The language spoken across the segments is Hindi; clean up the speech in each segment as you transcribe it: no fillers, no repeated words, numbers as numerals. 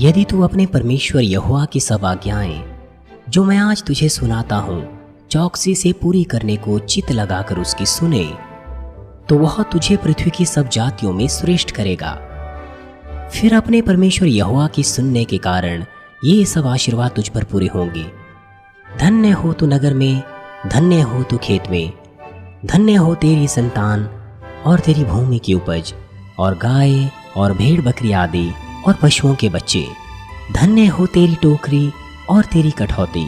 यदि तू अपने परमेश्वर यहोवा की सब आज्ञाएं जो मैं आज तुझे सुनाता हूँ चौकसी से पूरी करने को चित्त लगाकर उसकी सुने, तो वह तुझे पृथ्वी की सब जातियों में श्रेष्ठ करेगा। फिर अपने परमेश्वर यहोवा की सुनने के कारण ये सब आशीर्वाद तुझ पर पूरे होंगे। धन्य हो तू नगर में, धन्य हो तू खेत में, धन्य हो तेरी संतान और तेरी भूमि की उपज और गाय और भेड़ बकरी आदि और पशुओं के बच्चे। धन्य हो तेरी टोकरी और तेरी कठौती।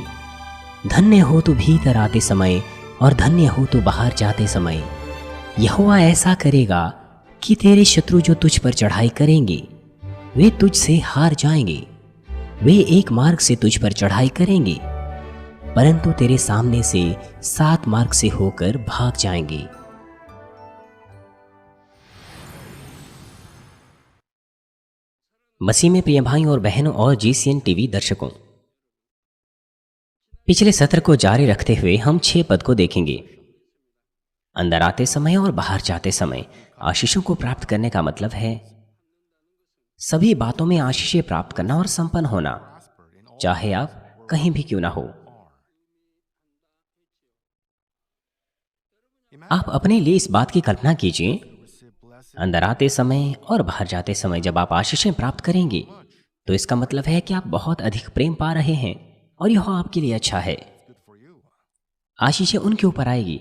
धन्य हो तू भीतर आते समय और धन्य हो तू बाहर जाते समय। यहोवा ऐसा करेगा कि तेरे शत्रु जो तुझ पर चढ़ाई करेंगे वे तुझसे हार जाएंगे। वे एक मार्ग से तुझ पर चढ़ाई करेंगे परंतु तेरे सामने से 7 मार्ग से होकर भाग जाएंगे। मसीह में प्रिय भाइयों और बहनों और जीसीएन टीवी दर्शकों, पिछले सत्र को जारी रखते हुए हम 6 पद को देखेंगे। अंदर आते समय और बाहर जाते समय आशीषों को प्राप्त करने का मतलब है सभी बातों में आशीषें प्राप्त करना और संपन्न होना, चाहे आप कहीं भी क्यों ना हो। आप अपने लिए इस बात की कल्पना कीजिए, अंदर आते समय और बाहर जाते समय जब आप आशीषें प्राप्त करेंगे तो इसका मतलब है कि आप बहुत अधिक प्रेम पा रहे हैं और यह आपके लिए अच्छा है। आशीषें उनके ऊपर आएगी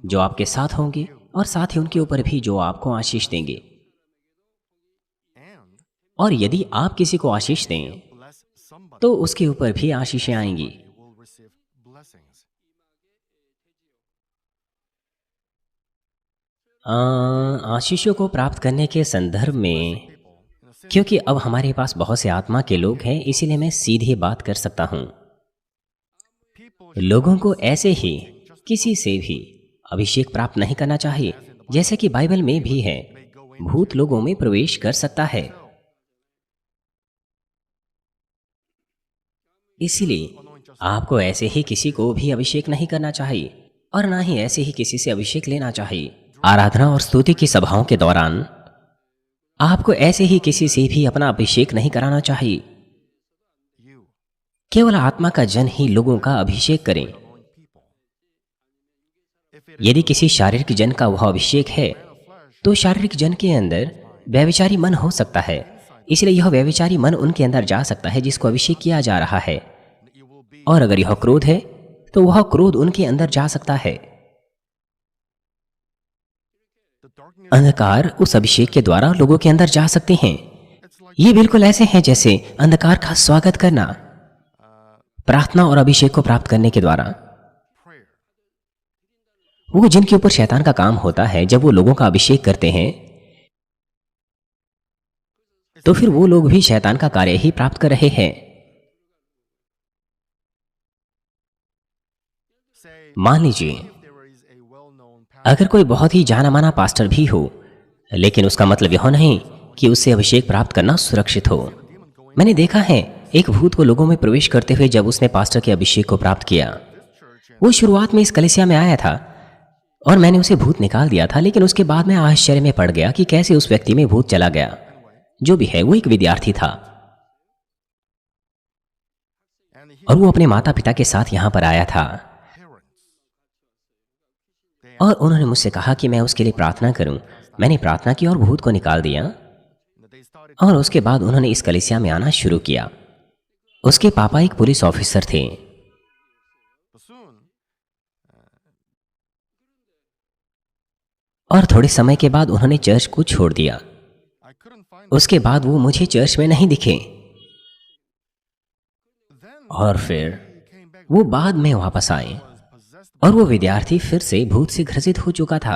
जो आपके साथ होंगे और साथ ही उनके ऊपर भी जो आपको आशीष देंगे। और यदि आप किसी को आशीष दें तो उसके ऊपर भी आशीषें आएंगी। आशीषों को प्राप्त करने के संदर्भ में, क्योंकि अब हमारे पास बहुत से आत्मा के लोग हैं, इसीलिए मैं सीधे बात कर सकता हूं। लोगों को ऐसे ही किसी से भी अभिषेक प्राप्त नहीं करना चाहिए, जैसे कि बाइबल में भी है, भूत लोगों में प्रवेश कर सकता है। इसलिए आपको ऐसे ही किसी को भी अभिषेक नहीं करना चाहिए और ना ही ऐसे ही किसी से अभिषेक लेना चाहिए। आराधना और स्तुति की सभाओं के दौरान आपको ऐसे ही किसी से भी अपना अभिषेक नहीं कराना चाहिए। केवल आत्मा का जन ही लोगों का अभिषेक करें। यदि किसी शारीरिक जन का वह अभिषेक है तो शारीरिक जन के अंदर व्यभिचारी मन हो सकता है, इसलिए यह व्यभिचारी मन उनके अंदर जा सकता है जिसको अभिषेक किया जा रहा है। और अगर यह क्रोध है तो वह क्रोध उनके अंदर जा सकता है। अंधकार उस अभिषेक के द्वारा लोगों के अंदर जा सकते हैं। ये बिल्कुल ऐसे हैं जैसे अंधकार का स्वागत करना प्रार्थना और अभिषेक को प्राप्त करने के द्वारा। वो जिनके ऊपर शैतान का काम होता है, जब वो लोगों का अभिषेक करते हैं तो फिर वो लोग भी शैतान का कार्य ही प्राप्त कर रहे हैं। मान लीजिए अगर कोई बहुत ही जाना माना पास्टर भी हो, लेकिन उसका मतलब यह नहीं कि उससे अभिषेक प्राप्त करना सुरक्षित हो। मैंने देखा है एक भूत को लोगों में प्रवेश करते हुए जब उसने पास्टर के अभिषेक को प्राप्त किया। वो शुरुआत में इस कलीसिया में आया था और मैंने उसे भूत निकाल दिया था, लेकिन उसके बाद मैं आश्चर्य में पड़ गया कि कैसे उस व्यक्ति में भूत चला गया। जो भी है, वो एक विद्यार्थी था और वो अपने माता पिता के साथ यहां पर आया था और उन्होंने मुझसे कहा कि मैं उसके लिए प्रार्थना करूं। मैंने प्रार्थना की और भूत को निकाल दिया और उसके बाद उन्होंने इस कलीसिया में आना शुरू किया। उसके पापा एक पुलिस ऑफिसर थे और थोड़े समय के बाद उन्होंने चर्च को छोड़ दिया। उसके बाद वो मुझे चर्च में नहीं दिखे और फिर वो बाद में वापस आए और वो विद्यार्थी फिर से भूत से ग्रसित हो चुका था।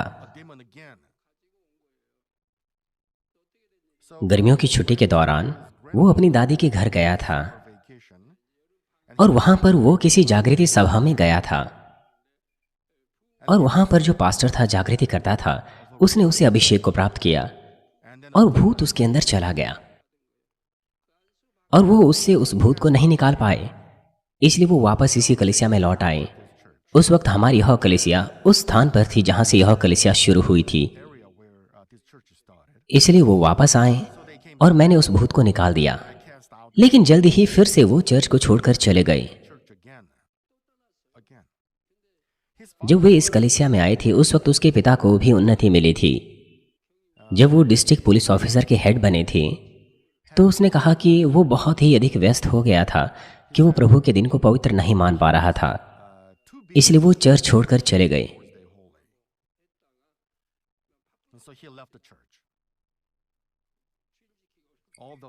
गर्मियों की छुट्टी के दौरान वो अपनी दादी के घर गया था और वहां पर वो किसी जागृति सभा में गया था और वहां पर जो पास्टर था, जागृति करता था, उसने उसे अभिषेक को प्राप्त किया और भूत उसके अंदर चला गया और वो उससे उस भूत को नहीं निकाल पाए, इसलिए वो वापस इसी कलीसिया में लौट आए। उस वक्त हमारी यह कलीसिया उस स्थान पर थी जहां से यह कलीसिया शुरू हुई थी, इसलिए वो वापस आए और मैंने उस भूत को निकाल दिया लेकिन जल्द ही फिर से वो चर्च को छोड़कर चले गए। जब वे इस कलीसिया में आए थे उस वक्त उसके पिता को भी उन्नति मिली थी। जब वो डिस्ट्रिक्ट पुलिस ऑफिसर के हेड बने थे तो उसने कहा कि वो बहुत ही अधिक व्यस्त हो गया था कि वो प्रभु के दिन को पवित्र नहीं मान पा रहा था, इसलिए वो चर्च छोड़कर चले गए।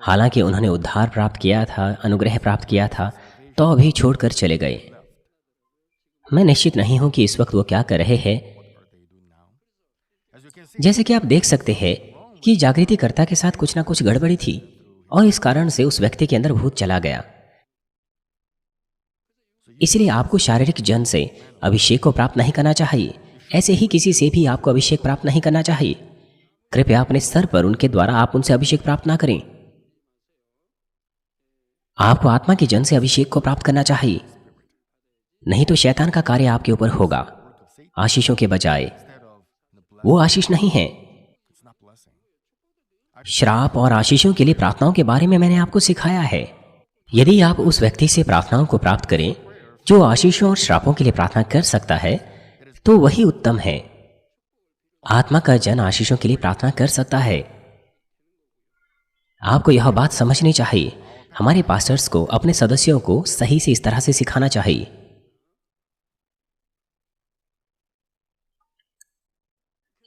हालांकि उन्होंने उद्धार प्राप्त किया था, अनुग्रह प्राप्त किया था, तो अभी छोड़कर चले गए। मैं निश्चित नहीं हूं कि इस वक्त वो क्या कर रहे हैं। जैसे कि आप देख सकते हैं कि जागृतिकर्ता के साथ कुछ ना कुछ गड़बड़ी थी और इस कारण से उस व्यक्ति के अंदर भूत चला गया। इसलिए आपको शारीरिक जन से अभिषेक को प्राप्त नहीं करना चाहिए, ऐसे ही किसी से भी आपको अभिषेक प्राप्त नहीं करना चाहिए। कृपया अपने स्तर पर उनके द्वारा आप उनसे अभिषेक प्राप्त ना करें। आपको आत्मा के जन से अभिषेक को प्राप्त करना चाहिए, नहीं तो शैतान का कार्य आपके ऊपर होगा। आशीषों के बजाय वो आशीष नहीं है। श्राप और आशीषों के लिए प्रार्थनाओं के बारे में मैंने आपको सिखाया है। यदि आप उस व्यक्ति से प्रार्थनाओं को प्राप्त करें जो आशीषों और श्रापों के लिए प्रार्थना कर सकता है, तो वही उत्तम है। आत्मा का जन आशीषों के लिए प्रार्थना कर सकता है। आपको यह बात समझनी चाहिए। हमारे पास्टर्स को अपने सदस्यों को सही से इस तरह से सिखाना चाहिए।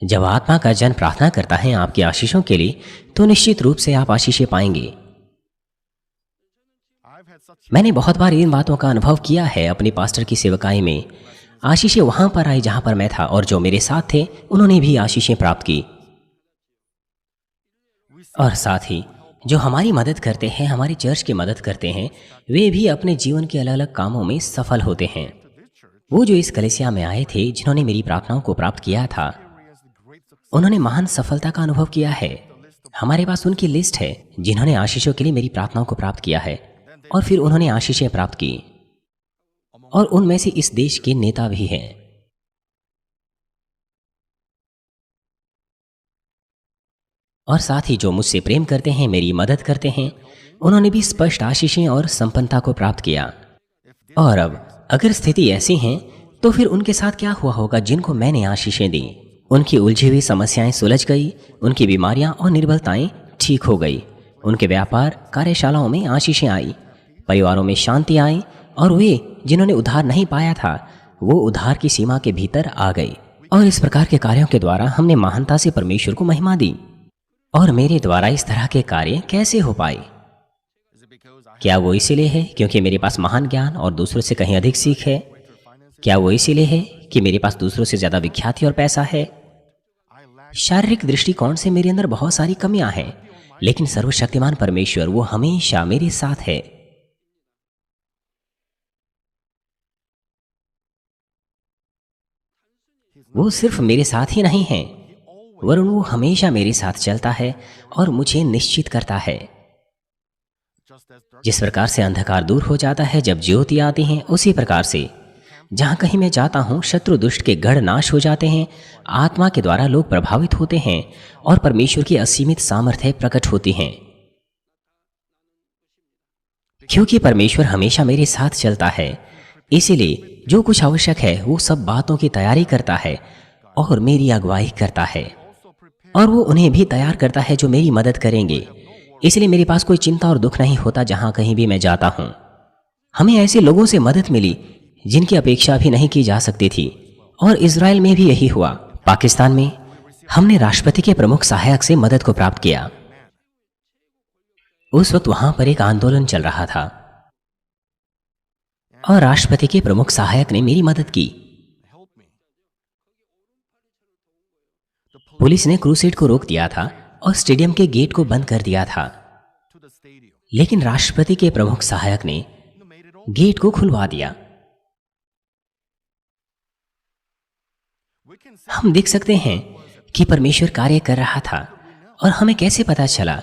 जब आत्मा का जन प्रार्थना करता है आपकी आशीषों के लिए, तो निश्चित रूप से आप आशीषें पाएंगे। मैंने बहुत बार इन बातों का अनुभव किया है अपनी पास्टर की सेवकाई में। आशीषें वहां पर आई जहां पर मैं था, और जो मेरे साथ थे उन्होंने भी आशीषें प्राप्त की। और साथ ही जो हमारी मदद करते हैं, हमारी चर्च की मदद करते हैं, वे भी अपने जीवन के अलग अलग कामों में सफल होते हैं। वो जो इस कलीसिया में आए थे, जिन्होंने मेरी प्रार्थनाओं को प्राप्त किया था, उन्होंने महान सफलता का अनुभव किया है। हमारे पास उनकी लिस्ट है जिन्होंने आशीषों के लिए मेरी प्रार्थनाओं को प्राप्त किया है, और फिर उन्होंने आशीषें प्राप्त की, और उनमें से इस देश के नेता भी हैं। और साथ ही जो मुझसे प्रेम करते हैं, मेरी मदद करते हैं, उन्होंने भी स्पष्ट आशीषें और संपन्नता को प्राप्त किया। और अब अगर स्थिति ऐसी है तो फिर उनके साथ क्या हुआ होगा जिनको मैंने आशीषें दी। उनकी उलझी हुई समस्याएं सुलझ गई, उनकी बीमारियां और निर्बलताएं ठीक हो गई, उनके व्यापार कार्यशालाओं में आशीषें आई, परिवारों में शांति आई, और वे जिन्होंने उद्धार नहीं पाया था वो उद्धार की सीमा के भीतर आ गई। और इस प्रकार के कार्यों के द्वारा हमने महानता से परमेश्वर को महिमा दी। और मेरे द्वारा इस तरह के कार्य कैसे हो पाए? क्या वो इसीलिए है क्योंकि मेरे पास महान ज्ञान और दूसरों से कहीं अधिक सीख है? क्या वो इसीलिए है कि मेरे पास दूसरों से ज्यादा विख्याति और पैसा है? शारीरिक दृष्टिकोण से मेरे अंदर बहुत सारी कमियां हैं, लेकिन सर्वशक्तिमान परमेश्वर वो हमेशा मेरे साथ है। वो सिर्फ मेरे साथ ही नहीं है, वरन वो हमेशा मेरे साथ चलता है और मुझे निश्चित करता है। जिस प्रकार से अंधकार दूर हो जाता है जब ज्योति आती है, उसी प्रकार से जहां कहीं मैं जाता हूं शत्रु दुष्ट के गढ़ नाश हो जाते हैं, आत्मा के द्वारा लोग प्रभावित होते हैं और परमेश्वर की असीमित सामर्थ्य प्रकट होती हैं। क्योंकि परमेश्वर हमेशा मेरे साथ चलता है, इसीलिए जो कुछ आवश्यक है वो सब बातों की तैयारी करता है और मेरी अगुवाई करता है, और वो उन्हें भी तैयार करता है जो मेरी मदद करेंगे। इसलिए मेरे पास कोई चिंता और दुख नहीं होता जहां कहीं भी मैं जाता हूं। हमें ऐसे लोगों से मदद मिली जिनकी अपेक्षा भी नहीं की जा सकती थी, और इजराइल में भी यही हुआ। पाकिस्तान में हमने राष्ट्रपति के प्रमुख सहायक से मदद को प्राप्त किया। उस वक्त वहां पर एक आंदोलन चल रहा था और राष्ट्रपति के प्रमुख सहायक ने मेरी मदद की। पुलिस ने क्रूसेड को रोक दिया था और स्टेडियम के गेट को बंद कर दिया था, लेकिन राष्ट्रपति के प्रमुख सहायक ने गेट को खुलवा दिया। हम देख सकते हैं कि परमेश्वर कार्य कर रहा था। और हमें कैसे पता चला?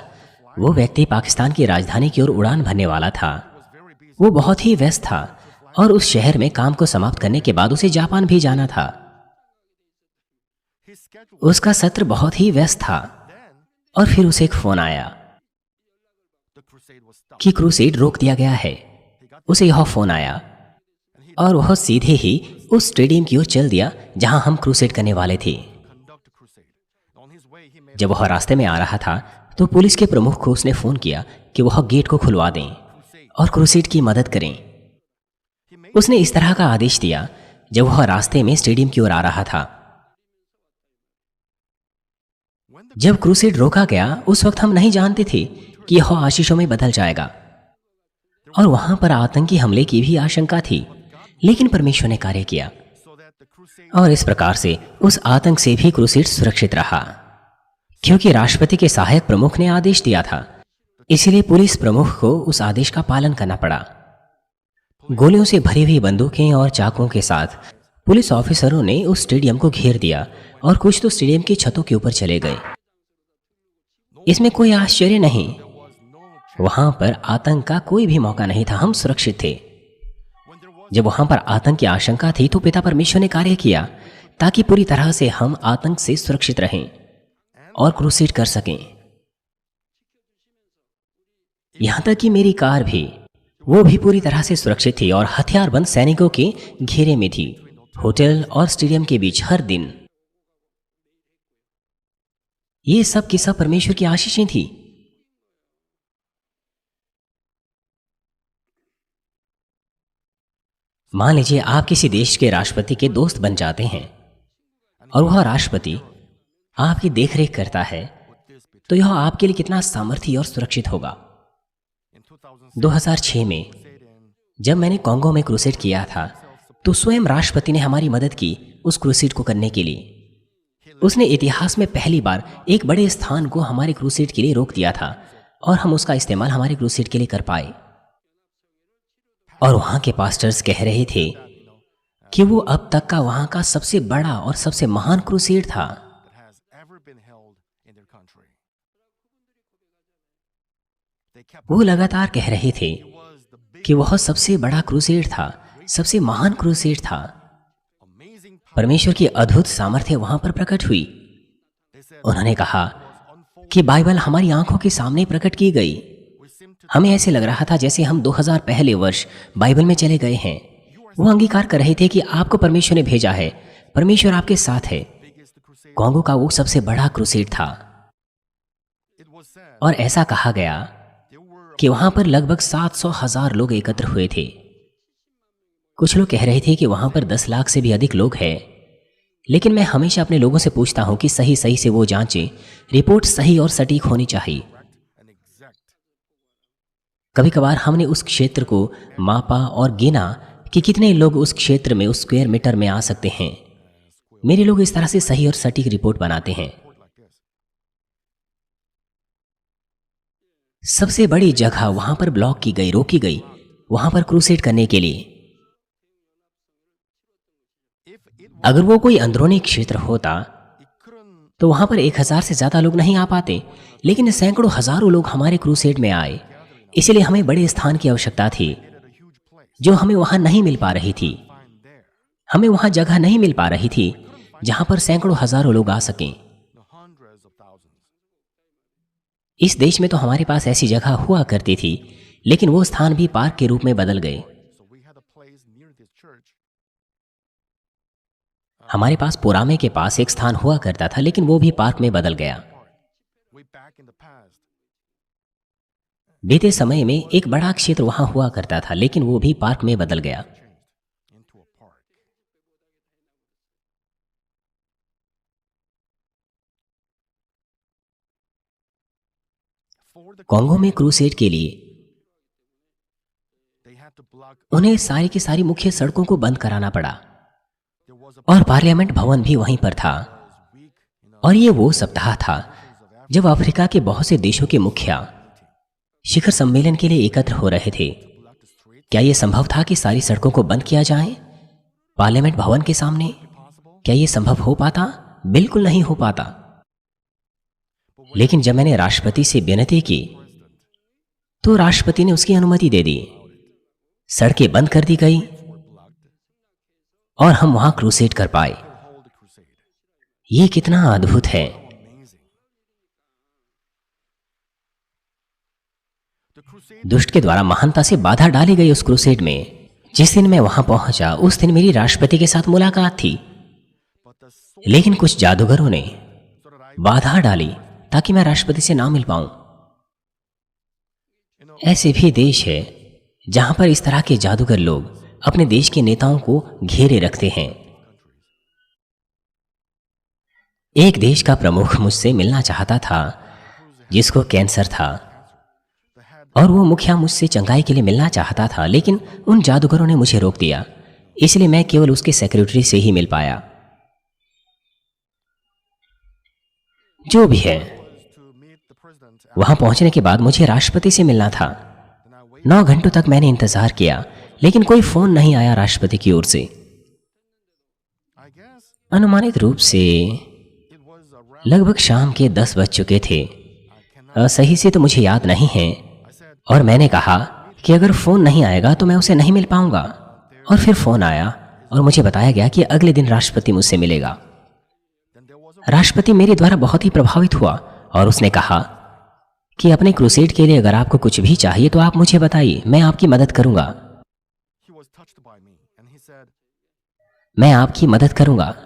वो व्यक्ति पाकिस्तान की राजधानी की ओर उड़ान भरने वाला था। वो बहुत ही व्यस्त था और उस शहर में काम को समाप्त करने के बाद उसे जापान भी जाना था। उसका सत्र बहुत ही व्यस्त था और फिर उसे एक फोन आया कि क्रूसेड रोक दिया गया है। उसे यह फोन आया और वह सीधे ही उस स्टेडियम की ओर चल दिया जहां हम क्रूसेड करने वाले थे। जब वह रास्ते में आ रहा था तो पुलिस के प्रमुख को उसने फोन किया कि वह गेट को खुलवा दें और क्रूसेड की मदद करें। उसने इस तरह का आदेश दिया जब वह रास्ते में स्टेडियम की ओर आ रहा था। जब क्रूसेड रोका गया उस वक्त हम नहीं जानते थे कि यह आशीषों में बदल जाएगा और वहां पर आतंकी हमले की भी आशंका थी, लेकिन परमेश्वर ने कार्य किया और इस प्रकार से उस आतंक से भी क्रूसेड सुरक्षित रहा, क्योंकि राष्ट्रपति के सहायक प्रमुख ने आदेश दिया था। इसलिए पुलिस प्रमुख को उस आदेश का पालन करना पड़ा। गोलियों से भरी हुई बंदूकें और चाकुओं के साथ पुलिस ऑफिसरों ने उस स्टेडियम को घेर दिया और कुछ तो स्टेडियम की छतों के ऊपर चले गए। इसमें कोई आश्चर्य नहीं, वहां पर आतंक का कोई भी मौका नहीं था, हम सुरक्षित थे। जब वहां पर आतंक की आशंका थी तो पिता परमेश्वर ने कार्य किया ताकि पूरी तरह से हम आतंक से सुरक्षित रहें और क्रूसेड कर सकें। यहां तक कि मेरी कार भी, वो भी पूरी तरह से सुरक्षित थी और हथियारबंद सैनिकों के घेरे में थी, होटल और स्टेडियम के बीच हर दिन। ये सब की सब परमेश्वर की आशीषें थी। मान लीजिए आप किसी देश के राष्ट्रपति के दोस्त बन जाते हैं और वह राष्ट्रपति आपकी देखरेख करता है, तो यह आपके लिए कितना सामर्थ्य और सुरक्षित होगा। 2006 में जब मैंने कॉन्गो में क्रूसेड किया था तो स्वयं राष्ट्रपति ने हमारी मदद की उस क्रूसेड को करने के लिए। उसने इतिहास में पहली बार एक बड़े स्थान को हमारे क्रूसेड के लिए रोक दिया था और हम उसका इस्तेमाल हमारे क्रूसेड के लिए कर पाए। और वहां के पास्टर्स कह रहे थे कि वो अब तक का वहां का सबसे बड़ा और सबसे महान क्रूसेड था। वो लगातार कह रहे थे कि वह सबसे बड़ा क्रूसेड था, सबसे महान क्रूसेड था। परमेश्वर की अद्भुत सामर्थ्य वहां पर प्रकट हुई। उन्होंने कहा कि बाइबल हमारी आंखों के सामने प्रकट की गई। हमें ऐसे लग रहा था जैसे हम 2000 पहले वर्ष बाइबल में चले गए हैं। वो अंगीकार कर रहे थे कि आपको परमेश्वर ने भेजा है, परमेश्वर आपके साथ है। कॉन्गो का वो सबसे बड़ा क्रूसेड था और ऐसा कहा गया कि वहां पर लगभग 700,000 लोग एकत्र हुए थे। कुछ लोग कह रहे थे कि वहां पर 10 लाख से भी अधिक लोग हैं, लेकिन मैं हमेशा अपने लोगों से पूछता हूं कि सही से वो जांचें, रिपोर्ट सही और सटीक होनी चाहिए। कभी कभार हमने उस क्षेत्र को मापा और गिना कि कितने लोग उस क्षेत्र में उस स्क्वायर मीटर में आ सकते हैं। मेरे लोग इस तरह से सही और सटीक रिपोर्ट बनाते हैं। सबसे बड़ी जगह वहां पर ब्लॉक की गई, रोकी गई, वहां पर क्रूसेड करने के लिए। अगर वो कोई अंदरूनी क्षेत्र होता तो वहां पर 1000 से ज्यादा लोग नहीं आ पाते, लेकिन सैकड़ों हजारों लोग हमारे क्रूसेड में आए। इसलिए हमें बड़े स्थान की आवश्यकता थी जो हमें वहां नहीं मिल पा रही थी। हमें वहां जगह नहीं मिल पा रही थी जहां पर सैकड़ों हजारों लोग आ सकें। इस देश में तो हमारे पास ऐसी जगह हुआ करती थी, लेकिन वो स्थान भी पार्क के रूप में बदल गए। हमारे पास पुरामे के पास एक स्थान हुआ करता था, लेकिन वो भी पार्क में बदल गया। बीते समय में एक बड़ा क्षेत्र वहां हुआ करता था, लेकिन वो भी पार्क में बदल गया। कॉन्गो में क्रूसेड के लिए उन्हें सारी की सारी मुख्य सड़कों को बंद कराना पड़ा और पार्लियामेंट भवन भी वहीं पर था। और ये वो सप्ताह था जब अफ्रीका के बहुत से देशों के मुखिया शिखर सम्मेलन के लिए एकत्र हो रहे थे। क्या यह संभव था कि सारी सड़कों को बंद किया जाए पार्लियामेंट भवन के सामने? क्या यह संभव हो पाता? बिल्कुल नहीं हो पाता। लेकिन जब मैंने राष्ट्रपति से विनती की तो राष्ट्रपति ने उसकी अनुमति दे दी। सड़कें बंद कर दी गई और हम वहां क्रूसेड कर पाए। ये कितना अद्भुत है। दुष्ट के द्वारा महानता से बाधा डाली गई उस क्रूसेड में जिस दिन मैं वहां पहुंचा, उस दिन मेरी राष्ट्रपति के साथ मुलाकात थी। लेकिन कुछ जादूगरों ने बाधा डाली ताकि मैं राष्ट्रपति से ना मिल पाऊं। ऐसे भी देश है जहां पर इस तरह के जादूगर लोग अपने देश के नेताओं को घेरे रखते हैं। एक देश का प्रमुख मुझसे मिलना चाहता था जिसको कैंसर था, और वो मुखिया मुझसे चंगाई के लिए मिलना चाहता था, लेकिन उन जादूगरों ने मुझे रोक दिया। इसलिए मैं केवल उसके सेक्रेटरी से ही मिल पाया। जो भी है, वहां पहुंचने के बाद मुझे राष्ट्रपति से मिलना था। 9 घंटों तक मैंने इंतजार किया, लेकिन कोई फोन नहीं आया राष्ट्रपति की ओर से। अनुमानित रूप से लगभग शाम के 10 बज चुके थे। सही से तो मुझे याद नहीं है, और मैंने कहा कि अगर फोन नहीं आएगा तो मैं उसे नहीं मिल पाऊंगा। और फिर फोन आया और मुझे बताया गया कि अगले दिन राष्ट्रपति मुझसे मिलेगा। राष्ट्रपति मेरे द्वारा बहुत ही प्रभावित हुआ और उसने कहा कि अपने क्रूसेड के लिए अगर आपको कुछ भी चाहिए तो आप मुझे बताइए, मैं आपकी मदद करूंगा। मैं आपकी मदद करूंगा।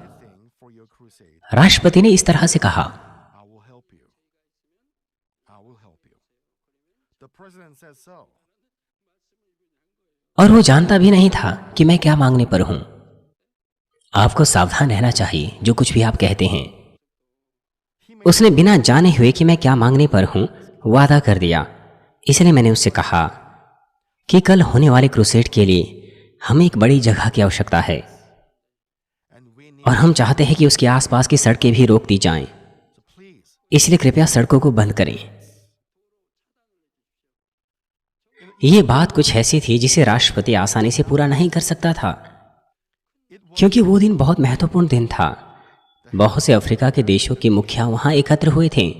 राष्ट्रपति ने इस तरह से कहा। और वो जानता भी नहीं था कि मैं क्या मांगने पर हूं। आपको सावधान रहना चाहिए जो कुछ भी आप कहते हैं। उसने बिना जाने हुए कि मैं क्या मांगने पर हूं वादा कर दिया। इसलिए मैंने उससे कहा कि कल होने वाले क्रूसेड के लिए हमें एक बड़ी जगह की आवश्यकता है और हम चाहते हैं कि उसके आसपास की सड़कें भी रोक दी जाएं। इसलिए कृपया सड़कों को बंद करें। ये बात कुछ ऐसी थी जिसे राष्ट्रपति आसानी से पूरा नहीं कर सकता था, क्योंकि वो दिन बहुत महत्वपूर्ण दिन था। बहुत से अफ्रीका के देशों के मुखिया वहां एकत्र हुए थे।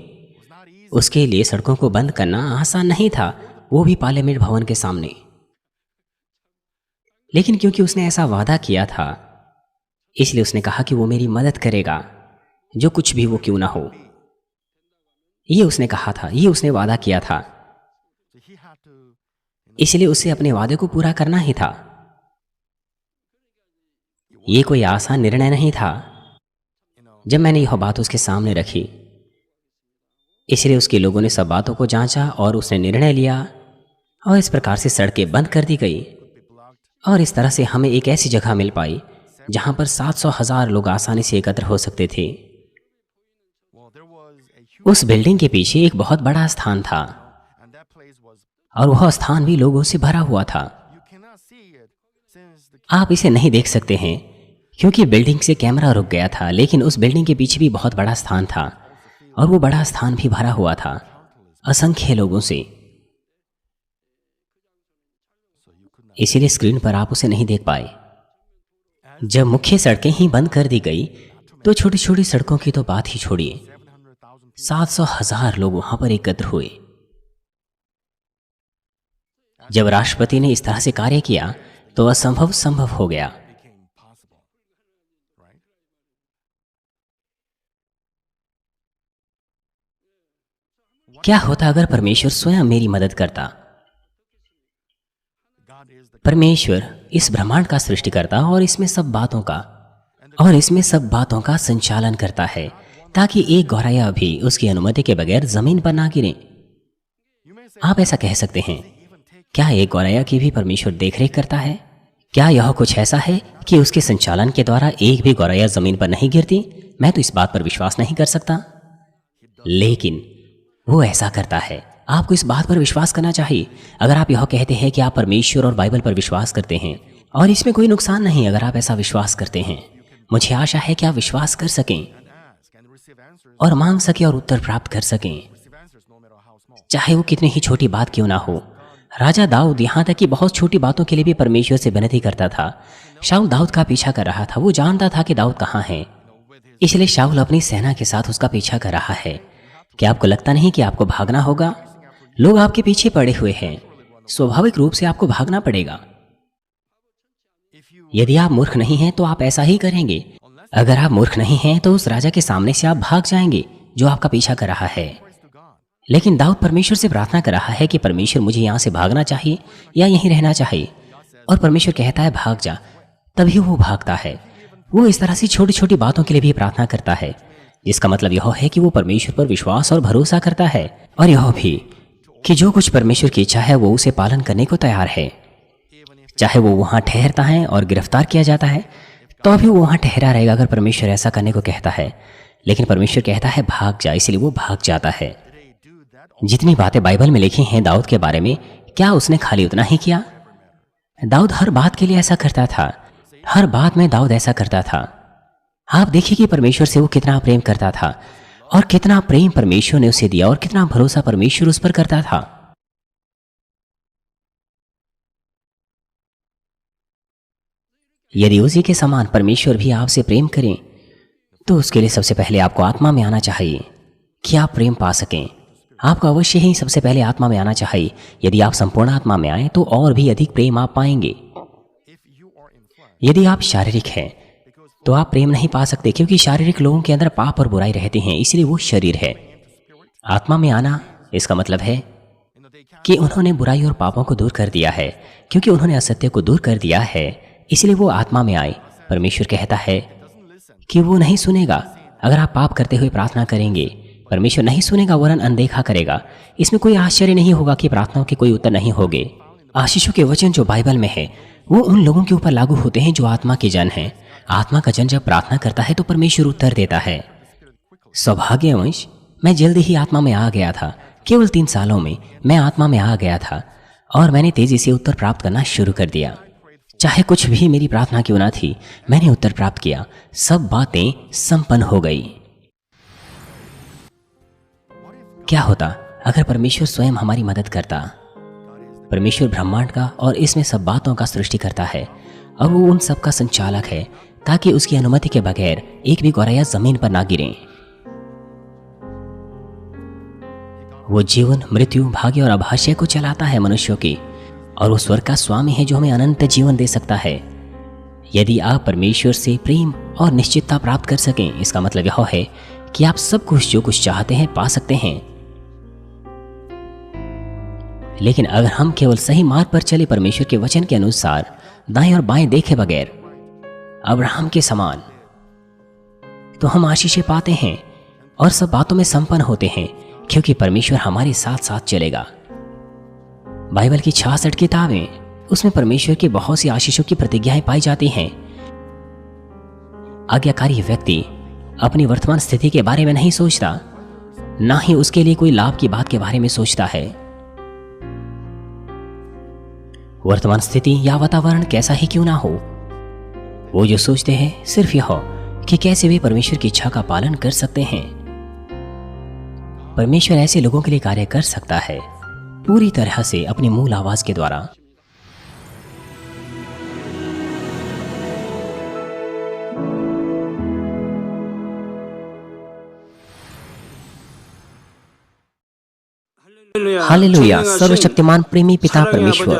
उसके लिए सड़कों को बंद करना आसान नहीं था, वो भी पार्लियामेंट भवन के सामने। लेकिन क्योंकि उसने ऐसा वादा किया था, इसलिए उसने कहा कि वो मेरी मदद करेगा, जो कुछ भी वो क्यों ना हो। ये उसने कहा था, ये उसने वादा किया था, इसलिए उसे अपने वादे को पूरा करना ही था। ये कोई आसान निर्णय नहीं था। जब मैंने यह बात उसके सामने रखी, इसलिए उसके लोगों ने सब बातों को जांचा और उसने निर्णय लिया, और इस प्रकार से सड़कें बंद कर दी गई। और इस तरह से हमें एक ऐसी जगह मिल पाई जहां पर 700,000 लोग आसानी से एकत्र हो सकते थे। उस बिल्डिंग के पीछे एक बहुत बड़ा स्थान था और वह स्थान भी लोगों से भरा हुआ था। आप इसे नहीं देख सकते हैं क्योंकि बिल्डिंग से कैमरा रुक गया था, लेकिन उस बिल्डिंग के पीछे भी बहुत बड़ा स्थान था और वो बड़ा स्थान भी भरा हुआ था असंख्य लोगों से। इसीलिए स्क्रीन पर आप उसे नहीं देख पाए। जब मुख्य सड़कें ही बंद कर दी गई तो छोटी छोटी सड़कों की तो बात ही छोड़िए, 700,000 लोग वहां पर एकत्र हुए। जब राष्ट्रपति ने इस तरह से कार्य किया तो असंभव संभव हो गया। क्या होता अगर परमेश्वर स्वयं मेरी मदद करता? परमेश्वर इस ब्रह्मांड का सृष्टिकर्ता और इसमें सब बातों का संचालन करता है ताकि एक गौरैया भी उसकी अनुमति के बगैर जमीन पर ना गिरे। आप ऐसा कह सकते हैं, क्या एक गौरैया की भी परमेश्वर देखरेख करता है? क्या यह कुछ ऐसा है कि उसके संचालन के द्वारा एक भी गौरैया जमीन पर नहीं गिरती? मैं तो इस बात पर विश्वास नहीं कर सकता, लेकिन वो ऐसा करता है। आपको इस बात पर विश्वास करना चाहिए। अगर आप यह कहते हैं कि आप परमेश्वर और बाइबल पर विश्वास करते हैं, और इसमें कोई नुकसान नहीं अगर आप ऐसा विश्वास करते हैं, मुझे आशा है कि आप विश्वास कर सकें और मांग सकें और उत्तर प्राप्त कर सकें, चाहे वो कितनी ही छोटी बात क्यों ना हो। राजा दाऊद यहाँ तक कि बहुत छोटी बातों के लिए भी परमेश्वर से विनती करता था। शाऊल दाऊद का पीछा कर रहा था, वो जानता था कि दाऊद कहाँ है, इसलिए शाऊल अपनी सेना के साथ उसका पीछा कर रहा है। क्या आपको लगता नहीं कि आपको भागना होगा? लोग आपके पीछे पड़े हुए हैं, स्वाभाविक रूप से आपको भागना पड़ेगा। यदि आप मूर्ख नहीं हैं तो आप ऐसा ही करेंगे। अगर आप मूर्ख नहीं हैं तो उस राजा के सामने से आप भाग जाएंगे जो आपका पीछा कर रहा है। लेकिन दाऊद परमेश्वर से प्रार्थना कर रहा है कि परमेश्वर मुझे यहाँ से भागना चाहिए या यहीं रहना चाहिए, और परमेश्वर कहता है भाग जा। तभी वो भागता है। वो इस तरह से छोटी छोटी बातों के लिए भी प्रार्थना करता है, जिसका मतलब यह है कि वो परमेश्वर पर विश्वास और भरोसा करता है, और यह भी कि जो कुछ परमेश्वर की इच्छा है वो उसे पालन करने को तैयार है। चाहे वो वहाँ ठहरता है और गिरफ्तार किया जाता है तो अभी वो वहाँ ठहरा रहेगा अगर परमेश्वर ऐसा करने को कहता है। लेकिन परमेश्वर कहता है भाग जा, इसलिए वो भाग जाता है। जितनी बातें बाइबल में लिखी हैं दाऊद के बारे में, क्या उसने खाली उतना ही किया? दाऊद हर बात के लिए ऐसा करता था। हर बात में दाऊद ऐसा करता था। आप देखिए कि परमेश्वर से वो कितना प्रेम करता था, और कितना प्रेम परमेश्वर ने उसे दिया, और कितना भरोसा परमेश्वर उस पर करता था। यदि उसी के समान परमेश्वर भी आपसे प्रेम करें तो उसके लिए सबसे पहले आपको आत्मा में आना चाहिए कि आप प्रेम पा सकें। आपको अवश्य ही सबसे पहले आत्मा में आना चाहिए। यदि आप संपूर्ण आत्मा में आए तो और भी अधिक प्रेम आप पाएंगे। यदि आप शारीरिक हैं तो आप प्रेम नहीं पा सकते, क्योंकि शारीरिक लोगों के अंदर पाप और बुराई रहते हैं, इसलिए वो शरीर है। आत्मा में आना इसका मतलब है कि उन्होंने बुराई और पापों को दूर कर दिया है, क्योंकि उन्होंने असत्य को दूर कर दिया है, इसलिए वो आत्मा में आए। परमेश्वर कहता है कि वो नहीं सुनेगा अगर आप पाप करते हुए प्रार्थना करेंगे। परमेश्वर नहीं सुनेगा, वरन अनदेखा करेगा। इसमें कोई आश्चर्य नहीं होगा कि प्रार्थनाओं के कोई उत्तर नहीं होंगे। आशीषों के वचन जो बाइबल में है वो उन लोगों के ऊपर लागू होते हैं जो आत्मा के जन हैं। आत्मा का जन जब प्रार्थना करता है तो परमेश्वर उत्तर देता है। सौभाग्यवश मैं जल्दी ही आत्मा में आ गया था। केवल 3 सालों में मैं आत्मा में आ गया था, और मैंने तेजी से उत्तर प्राप्त करना शुरू कर दिया। चाहे कुछ भी मेरी प्रार्थना क्यों ना थी, मैंने उत्तर प्राप्त किया। सब बातें संपन्न हो गई। क्या होता अगर परमेश्वर स्वयं हमारी मदद करता? परमेश्वर ब्रह्मांड का और इसमें सब बातों का सृष्टि करता है, और वो उन सब का संचालक है, ताकि उसकी अनुमति के बगैर एक भी गौरैया जमीन पर ना गिरे। वो जीवन, मृत्यु, भाग्य और अभाज्य को चलाता है मनुष्यों की, और वो स्वर्ग का स्वामी है जो हमें अनंत जीवन दे सकता है। यदि आप परमेश्वर से प्रेम और निश्चितता प्राप्त कर सकें, इसका मतलब यह है कि आप सब कुछ जो कुछ चाहते हैं पा सकते हैं। लेकिन अगर हम केवल सही मार्ग पर चले, परमेश्वर के वचन के अनुसार, दाएं और बाएं देखे बगैर, अब्राहम के समान, तो हम आशीषें पाते हैं और सब बातों में संपन्न होते हैं, क्योंकि परमेश्वर हमारे साथ साथ चलेगा। बाइबल की 66 किताबें, उसमें परमेश्वर की बहुत सी आशीषों की प्रतिज्ञाएं पाई जाती हैं। आज्ञाकारी व्यक्ति अपनी वर्तमान स्थिति के बारे में नहीं सोचता, ना ही उसके लिए कोई लाभ की बात के बारे में सोचता है। वर्तमान स्थिति या वातावरण कैसा ही क्यों ना हो, वो जो सोचते हैं सिर्फ यह कि कैसे वे परमेश्वर की इच्छा का पालन कर सकते हैं। परमेश्वर ऐसे लोगों के लिए कार्य कर सकता है पूरी तरह से अपनी मूल आवाज के द्वारा। हालेलुया। सर्वशक्तिमान प्रेमी पिता परमेश्वर,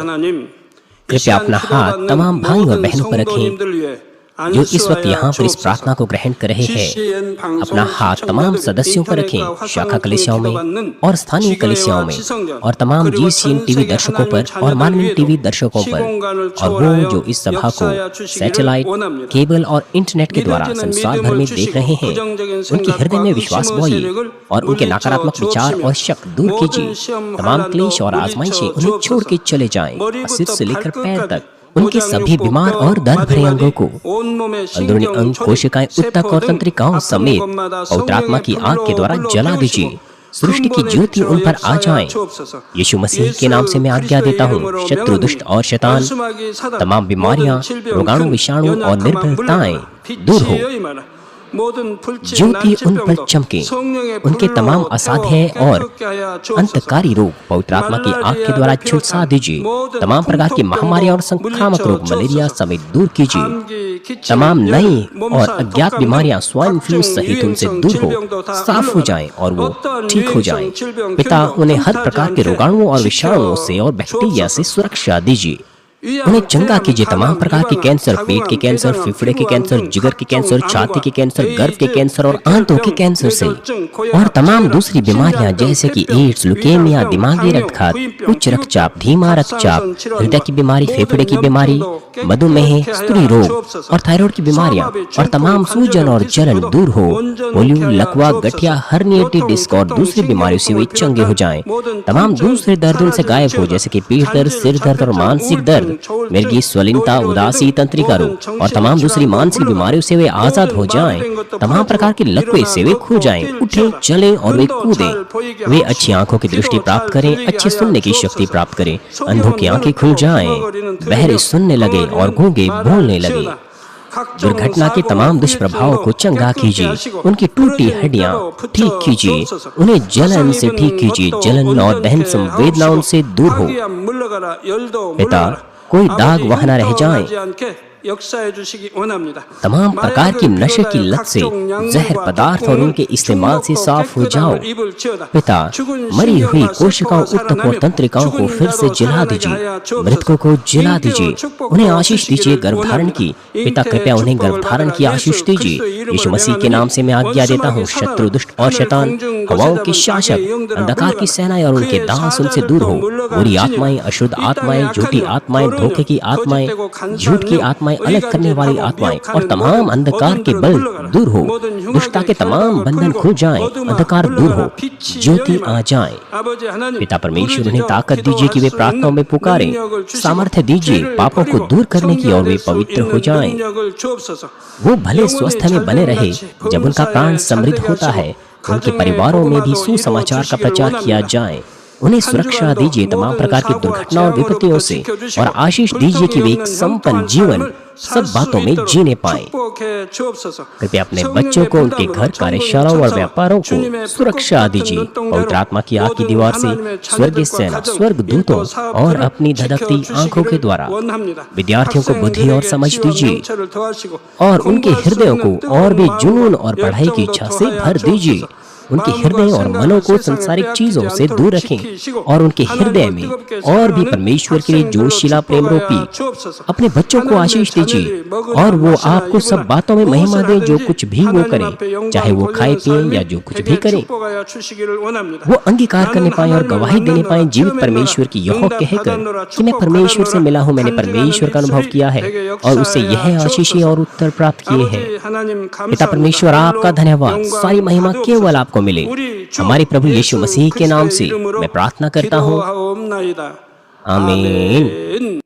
कृपया अपना हाथ तमाम भाई और बहनों पर रखें जो इस वक्त यहाँ पर इस प्रार्थना को ग्रहण कर रहे हैं। अपना हाथ तमाम सदस्यों पर रखें, शाखा कलीसियाओं में और स्थानीय कलीसियाओं में, और तमाम GCN टीवी दर्शकों पर और मानवीय टीवी दर्शकों पर, और वो जो इस सभा को सैटेलाइट, केबल और इंटरनेट के द्वारा संसार भर में देख रहे हैं, उनके हृदय में विश्वास बोइए और उनके नकारात्मक विचार और शक दूर कीजिए। तमाम क्लेश और आजमाइशें उन्हें छोड़ के चले जाएं, और सिर से लेकर पैर तक उनके सभी बीमार और दर्द भरे अंगों को, अंदरूनी अंग, कोशिकाएं, ऊतक और तंत्रिकाओं समेत पवित्र आत्मा की आग के द्वारा जला दीजिए। सृष्टि की ज्योति उन पर आ जाए। यीशु मसीह के नाम से मैं आज्ञा देता हूँ, शत्रु, दुष्ट और शैतान, तमाम बीमारियां, रोगाणु, विषाणु और निर्बलताएं दूर हो। ज्योति उन पर चमके। उनके तमाम असाध्य और अंतकारी रोग पवित्र आत्मा की आग के द्वारा झुलसा दीजिए। तमाम प्रकार की महामारियां और संक्रामक रोग, मलेरिया समेत दूर कीजिए। तमाम नई और अज्ञात बीमारियां, स्वाइन फ्लू सहित उनसे दूर हो, साफ हो जाएं और वो ठीक हो जाएं। पिता, उन्हें हर प्रकार के रोगाणुओं और विषाणुओं से और बैक्टीरिया से सुरक्षा दीजिए। उन्हें चंगा कीजिए तमाम प्रकार के कैंसर, पेट के कैंसर, फेफड़े के कैंसर, जिगर के कैंसर, छाती के कैंसर, गर्भ के कैंसर और आंतों के कैंसर से, और तमाम दूसरी बीमारियां जैसे कि एड्स, ल्यूकेमिया, दिमागी रक्तघात, उच्च रक्तचाप, धीमा रक्तचाप, हृदय की बीमारी, फेफड़े की बीमारी, मधुमेह, स्त्री रोग और थायराइड की बीमारियां और तमाम सूजन और जलन दूर हो। पोलियो, लकवा, गठिया, हर्निएटेड डिस्क और दूसरी बीमारियों से वे चंगे हो जाएं। तमाम दूसरे दर्द उनसे गायब हो जैसे कि पेट दर्द, सिर दर्द और मानसिक दर्द, मिर्गी, स्वलिनता, उदासी, तंत्रिका रोग और तमाम दूसरी मानसिक बीमारियों से वे आजाद हो जाएं। तमाम प्रकार के लकवे से वे खो जाएं, उठें, चलें और वे कूदें। वे अच्छी आंखों की दृष्टि प्राप्त करें, अच्छे सुनने की शक्ति प्राप्त करें, अंधों की आंखें खुल जाएं, बहरे सुनने लगे और गूंगे बोलने लगे। दुर्घटना के तमाम दुष्प्रभावों को चंगा कीजिए, उनकी टूटी हड्डियां ठीक कीजिए, उन्हें जलन से ठीक कीजिए, जलन और दहन संवेदनाओं से दूर हो। पिता, कोई दाग वहां न रह जाए। तमाम प्रकार की नशे की लत से, जहर पदार्थ और उनके इस्तेमाल से साफ हो जाओ। पिता, मरी हुई कोशिकाओं, ऊतक और तंत्रिकाओं को फिर से जला दीजिए, मृतकों को जला दीजिए, उन्हें आशीष दीजिए गर्भ धारण की। पिता, कृपया उन्हें गर्भ धारण की आशीष दीजिए। यीशु मसीह के नाम से मैं आज्ञा देता हूँ, शत्रु, दुष्ट और शैतान, हवाओं के शासक, अंधकार की सेनाएं और उनके दास उनसे दूर हो। बुरी आत्माएं, अशुद्ध आत्माएं, झूठी आत्माएं, धोखे की आत्माएं, झूठ की आत्माएं, अलग करने वाली आत्माएं और तमाम अंधकार के बल दूर हो। दुष्टता के तमाम बंधन खुल जाएं, अंधकार दूर हो, ज्योति आ जाए। पिता परमेश्वर, उन्हें ताकत दीजिए कि वे प्रार्थनाओं में पुकारें, सामर्थ्य दीजिए पापों को दूर करने की और वे पवित्र हो जाएं। वो भले स्वस्थ में बने रहे जब उनका प्राण समृद्ध होता है। उनके परिवारों में भी सुसमाचार का प्रचार किया जाए। उन्हें सुरक्षा दीजिए तमाम प्रकार की दुर्घटनाओं और विपत्तियों से, और आशीष दीजिए कि वे एक संपन्न जीवन सब बातों में जीने पाएं। कृपया अपने बच्चों को उनके घर, कार्यशालाओं और व्यापारों को सुरक्षा दीजिए। पवित्र आत्मा की आग की दीवार से, स्वर्गीय सेना, स्वर्ग दूतों और अपनी धधकती आंखों के द्वारा विद्यार्थियों को बुद्धि और समझ दीजिए, और उनके हृदयों को और भी जुनून और पढ़ाई की इच्छा से भर दीजिए। उनके हृदय और मनों को संसारिक चीजों से दूर रखें, और उनके हृदय में और भी परमेश्वर के लिए जोशीला प्रेम रोपी। अपने बच्चों को आशीष दीजिए, और वो आपको सब बातों में महिमा दें जो कुछ भी वो करें, चाहे वो खाए पिए या जो कुछ भी करें। वो अंगीकार करने पाए और गवाही देने पाए जीवित परमेश्वर की, यह कहकर कि मैं परमेश्वर से मिला हूँ, मैंने परमेश्वर का अनुभव किया है और उससे यह आशीष और उत्तर प्राप्त किए हैं। पिता परमेश्वर, आपका धन्यवाद। सारी महिमा केवल आपको मिले। हमारे प्रभु यीशु मसीह के नाम से मैं प्रार्थना करता हूँ, आमीन।